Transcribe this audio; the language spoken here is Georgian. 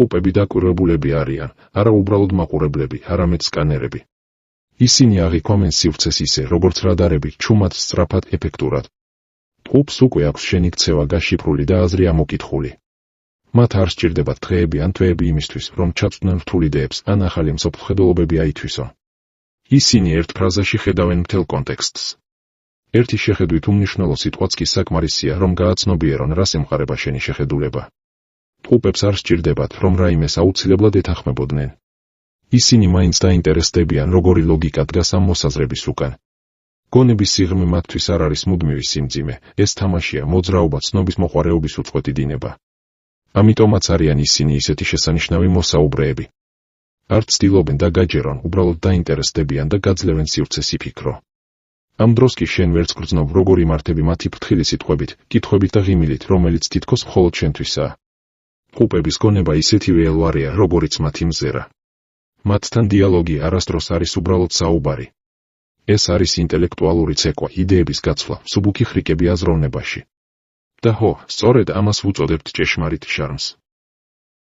ტყუპები დაკვირვებულები არიან, არა უბრალოდ მაყურებლები, არამედ სკანერები. ისინი აღიქვამენ სივრცეს ისე, როგორც რადარები, ჩუმად, სწრაფად, ეფექტურად. ტყუპს უკვე აქვს შენიქცევა გაშიფრული და აზრი ამოკითხული. მათ არ სჭირდებათ დღეები ან თვეები იმისთვის, რომ ჩაწვდნენ რთულ იდეებს ან ახალი მსოფლმხედველობები აითვისონ. ისინი ერთ ფრაზაში ხედავენ მთელ კონტექსტს. ერთი შეხედვით უმნიშვნელო სიტყვაც კი საკმარისია, რომ გააცნობიერონ, რას ემყარება შენი შეხედულება. ტყუპებს არ სჭირდებათ, რომ რაიმეს აუცილებლად ეთანხმებოდნენ. ისინი მაინც დაინტერესდებიან, როგორი ლოგიკა დგას ამ მოსაზრების უკან. გონების სიღრმე მათთვის არ არის მუდმივი სიმძიმე, ეს თამაშია, მოძრაობა, ცნობის მოყვარეობის უწყვეტი დინება. ამიტომაც არიან ისინი ისეთი შესანიშნავი მოსაუბრეები. არ ცდილობენ და გაჯერონ, უბრალოდ დაინტერესდებიან და გაძლევენ სივრცეს იფიქრო. ამ დროს კი შენ ვერც გრძნობ, როგორ იმართები მათი ფრთხილი სიტყვებით, კითხვებით და ღიმილით, რომელიც თითქოს მხოლოდ შენთვისაა. ტყუპების გონება ისეთივე ელვარია, როგორიც მათი მზერა. მათთან დიალოგი არასდროს არის უბრალოდ საუბარი. ეს არის ინტელექტუალური ცეკვა, იდეების გაცვლა, მსუბუქი ხრიკები აზროვნებაში. და სწორედ ამას ვუწოდებთ ჭეშმარიტ შარმს.